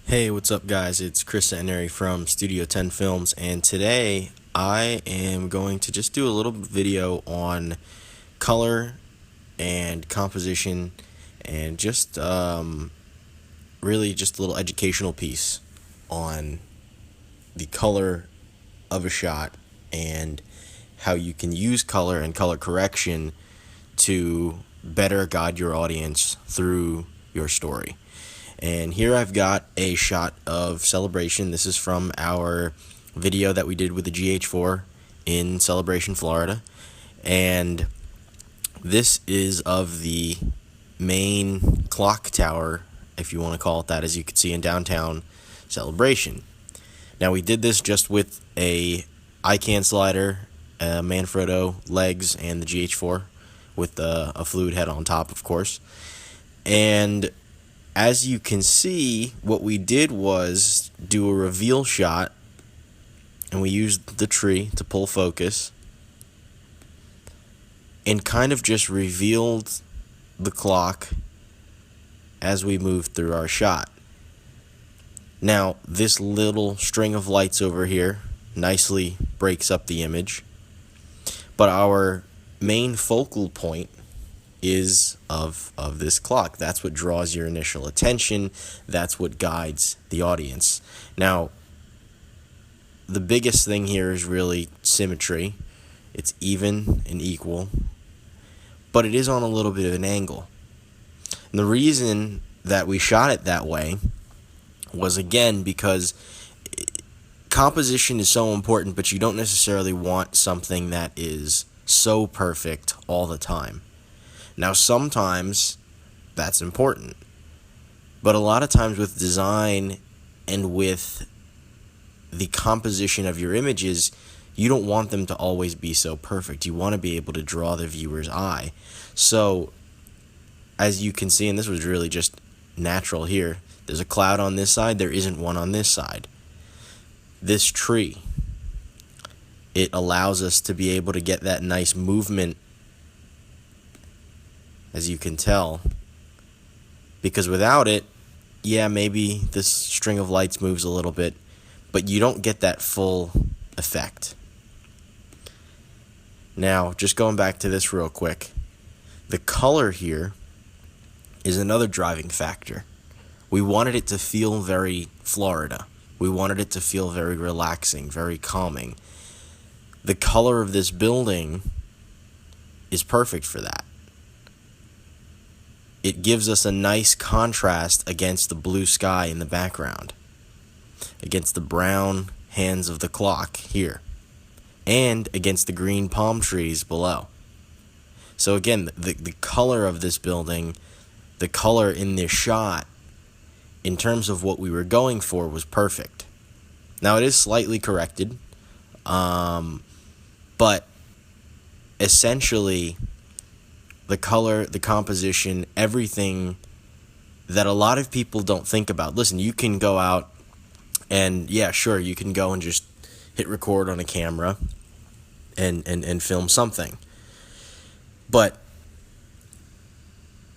Hey, what's up, guys? It's Chris Centenary from Studio 10 Films, and today I am going to just do a little video on color and composition and just really just a little educational piece on the color of a shot and how you can use color and color correction to better guide your audience through your story. And here I've got a shot of Celebration. This is from our video that we did with the GH4 in Celebration, Florida. And this is of the main clock tower, if you want to call it that, as you can see in downtown Celebration. Now, we did this just with a ICANN slider, a Manfrotto legs, and the GH4 with a fluid head on top, of course. And as you can see, what we did was do a reveal shot, and we used the tree to pull focus and kind of just revealed the clock as we moved through our shot. Now, this little string of lights over here nicely breaks up the image, but our main focal point is of this clock. That's what draws your initial attention. That's what guides the audience. Now, the biggest thing here is really symmetry. It's even and equal, but it is on a little bit of an angle. And the reason that we shot it that way was, again, because composition is so important, but you don't necessarily want something that is so perfect all the time. Now, sometimes that's important, but a lot of times with design and with the composition of your images, you don't want them to always be so perfect. You want to be able to draw the viewer's eye. So, as you can see, and this was really just natural here, there's a cloud on this side, there isn't one on this side. This tree, it allows us to be able to get that nice movement, as you can tell, because without it, yeah, maybe this string of lights moves a little bit, but you don't get that full effect. Now, just going back to this real quick, the color here is another driving factor. We wanted it to feel very Florida. We wanted it to feel very relaxing, very calming. The color of this building is perfect for that. It gives us a nice contrast against the blue sky in the background, against the brown hands of the clock here, and against the green palm trees below. So again, the color of this building, the color in this shot, in terms of what we were going for, was perfect. Now, it is slightly corrected, but essentially, the color, the composition, everything that a lot of people don't think about. Listen, you can go out and, yeah, sure, you can go and just hit record on a camera and film something. But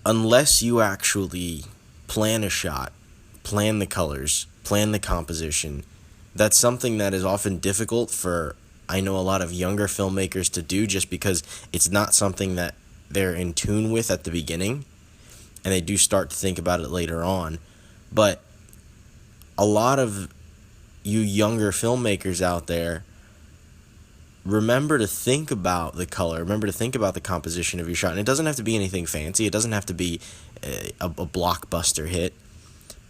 unless you actually plan a shot, plan the colors, plan the composition, that's something that is often difficult for, I know, a lot of younger filmmakers to do, just because it's not something that they're in tune with at the beginning, and they do start to think about it later on. But a lot of you younger filmmakers out there, remember to think about the color, remember to think about the composition of your shot. And it doesn't have to be anything fancy, it doesn't have to be a blockbuster hit,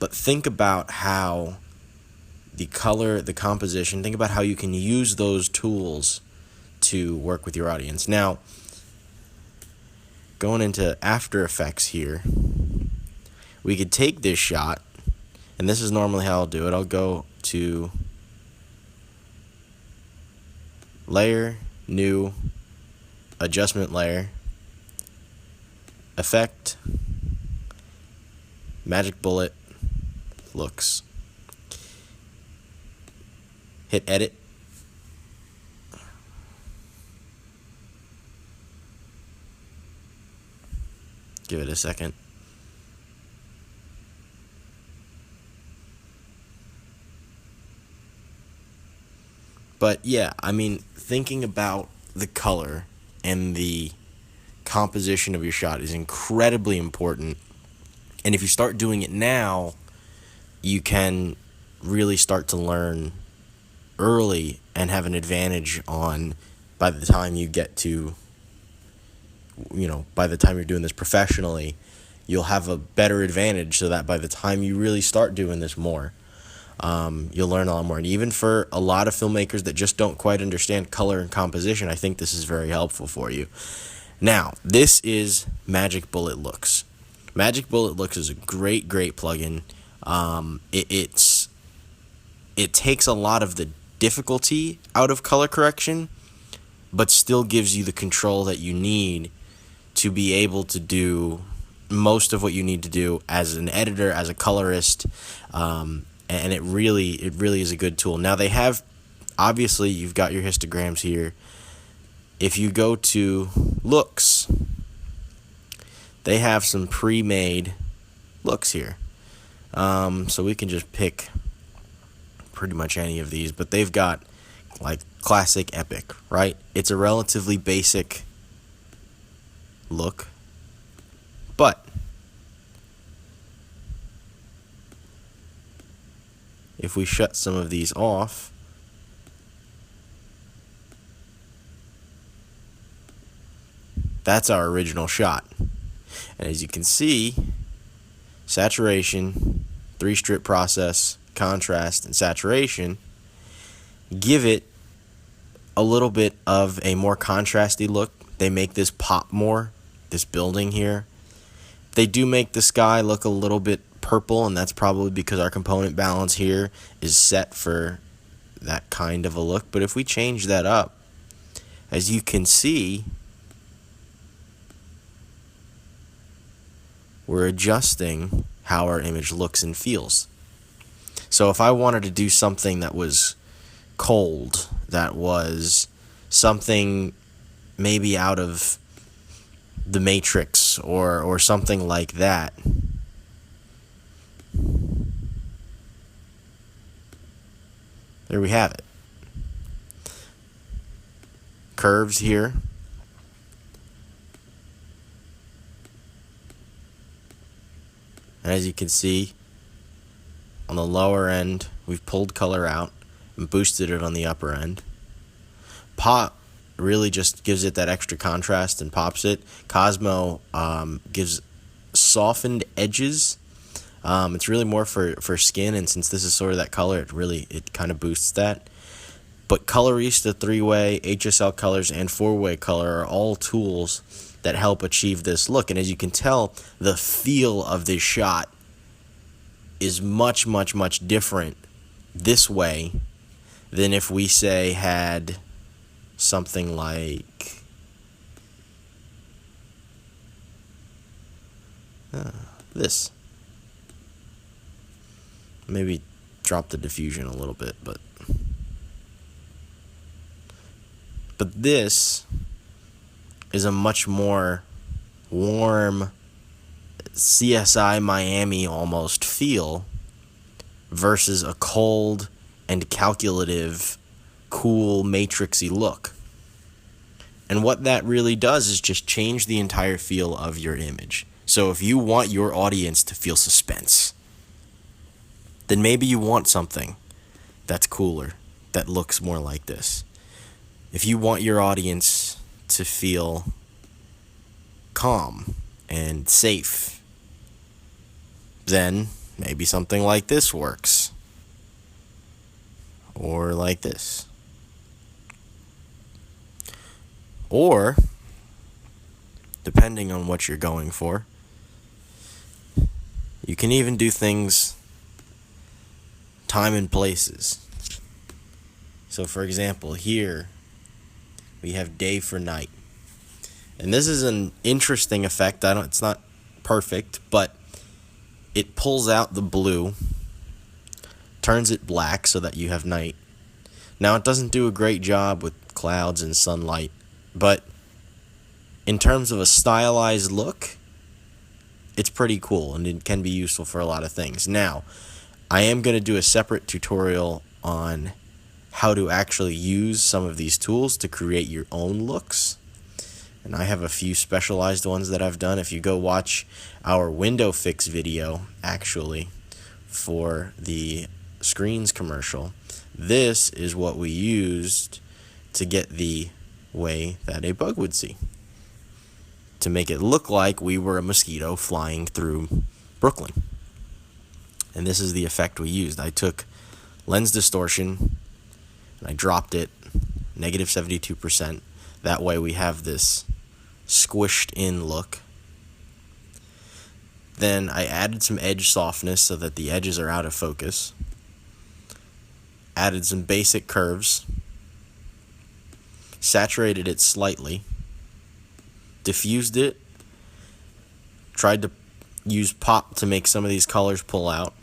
but think about how the color, the composition, think about how you can use those tools to work with your audience. Now, going into After Effects here, we could take this shot, and this is normally how I'll do it. I'll go to Layer, New, Adjustment Layer, Effect, Magic Bullet, Looks. Hit Edit. Give it a second. But yeah, I mean, thinking about the color and the composition of your shot is incredibly important. And if you start doing it now, you can really start to learn early and have an advantage on by the time you get to, by the time you're doing this professionally, you'll have a better advantage so that by the time you really start doing this more, you'll learn a lot more. And even for a lot of filmmakers that just don't quite understand color and composition, I think this is very helpful for you. Now, this is Magic Bullet Looks. Magic Bullet Looks is a great plugin. It takes a lot of the difficulty out of color correction, but still gives you the control that you need to be able to do most of what you need to do as an editor, as a colorist, and it really is a good tool. Now they have, obviously you've got your histograms here. If you go to looks, they have some pre-made looks here. So we can just pick pretty much any of these, but they've got like classic epic, right? It's a relatively basic look, but if we shut some of these off, that's our original shot. And as you can see, saturation, 3-strip process, contrast, and saturation give it a little bit of a more contrasty look. They make this pop more, this building here. They do make the sky look a little bit purple, and that's probably because our component balance here is set for that kind of a look. But if we change that up, as you can see, we're adjusting how our image looks and feels. So if I wanted to do something that was cold, that was something maybe out of The Matrix or something like that, there we have it. Curves here. And as you can see, on the lower end, we've pulled color out and boosted it on the upper end. Pop really just gives it that extra contrast and pops it. Cosmo gives softened edges. It's really more for skin, and since this is sort of that color, it kind of boosts that. But Colorista 3-way, HSL colors, and 4-way color are all tools that help achieve this look. And as you can tell, the feel of this shot is much different this way than if we, say, had something like this. Maybe drop the diffusion a little bit, but this is a much more warm CSI Miami almost feel versus a cold and calculative, cool, matrixy look. And what that really does is just change the entire feel of your image. So if you want your audience to feel suspense, then maybe you want something that's cooler, that looks more like this. If you want your audience to feel calm and safe, then maybe something like this works. Or like this. Or, depending on what you're going for, you can even do things time and places. So for example, here we have day for night. And this is an interesting effect. It's not perfect, but it pulls out the blue, turns it black so that you have night. Now it doesn't do a great job with clouds and sunlight, but in terms of a stylized look, it's pretty cool and it can be useful for a lot of things. Now, I am going to do a separate tutorial on how to actually use some of these tools to create your own looks. And I have a few specialized ones that I've done. If you go watch our window fix video, actually, for the screens commercial, this is what we used to get the way that a bug would see, to make it look like we were a mosquito flying through Brooklyn. And this is the effect we used. I took lens distortion and I dropped it negative 72%. That way we have this squished in look. Then I added some edge softness so that the edges are out of focus. Added some basic curves. Saturated it slightly. Diffused it. Tried to use pop to make some of these colors pull out.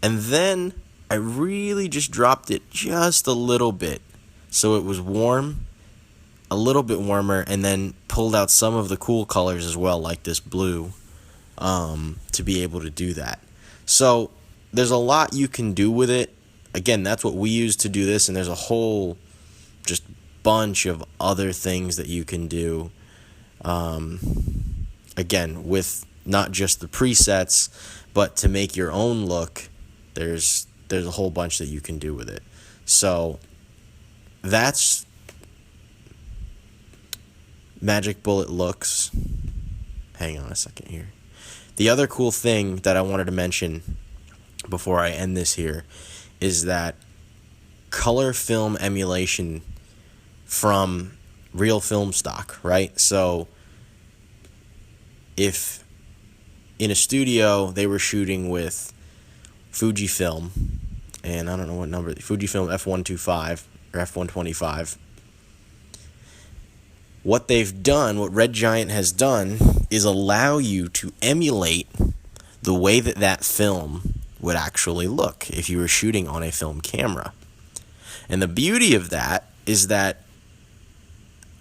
And then I really just dropped it just a little bit so it was warm, a little bit warmer, and then pulled out some of the cool colors as well, like this blue, to be able to do that. So there's a lot you can do with it. Again, that's what we use to do this, and there's a whole just bunch of other things that you can do. Again, with not just the presets, but to make your own look, there's a whole bunch that you can do with it. So that's Magic Bullet looks. Hang on a second here. The other cool thing that I wanted to mention before I end this here is that color film emulation from real film stock, right? So if in a studio they were shooting with Fujifilm, and I don't know what number, Fujifilm F125 or F125, what they've done, what Red Giant has done, is allow you to emulate the way that that film would actually look if you were shooting on a film camera. And the beauty of that is that,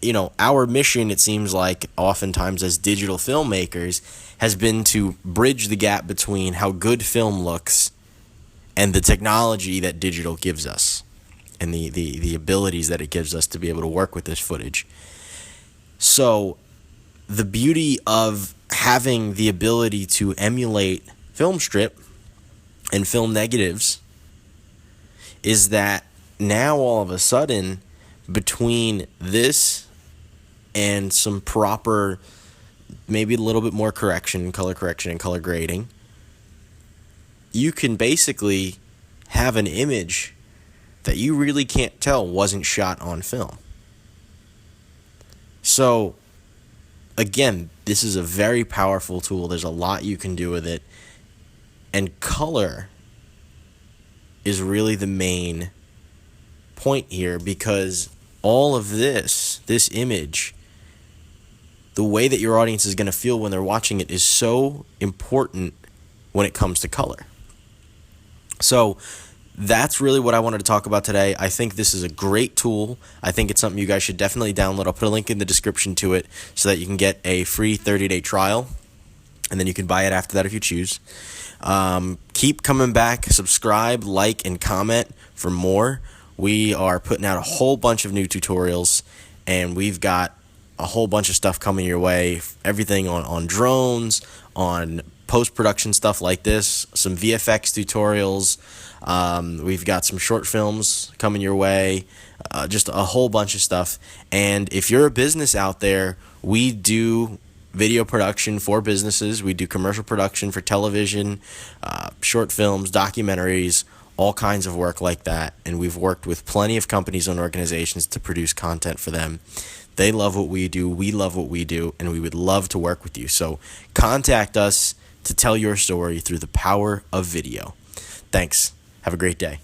you know, our mission, it seems like, oftentimes as digital filmmakers, has been to bridge the gap between how good film looks and the technology that digital gives us, and the abilities that it gives us to be able to work with this footage. So the beauty of having the ability to emulate film strip and film negatives is that now all of a sudden, between this and some proper, maybe a little bit more correction, color correction and color grading, you can basically have an image that you really can't tell wasn't shot on film. So again, this is a very powerful tool. There's a lot you can do with it. And color is really the main point here, because all of this image, the way that your audience is going to feel when they're watching it, is so important when it comes to color. So that's really what I wanted to talk about today. I think this is a great tool. I think it's something you guys should definitely download. I'll put a link in the description to it so that you can get a free 30-day trial, and then you can buy it after that if you choose. Keep coming back, subscribe, like, and comment for more. We are putting out a whole bunch of new tutorials, and we've got a whole bunch of stuff coming your way. Everything on drones, on post-production stuff like this, some VFX tutorials. We've got some short films coming your way, just a whole bunch of stuff. And if you're a business out there, we do video production for businesses. We do commercial production for television, short films, documentaries, all kinds of work like that. And we've worked with plenty of companies and organizations to produce content for them. They love what we do, we love what we do, and we would love to work with you. So contact us to tell your story through the power of video. Thanks. Have a great day.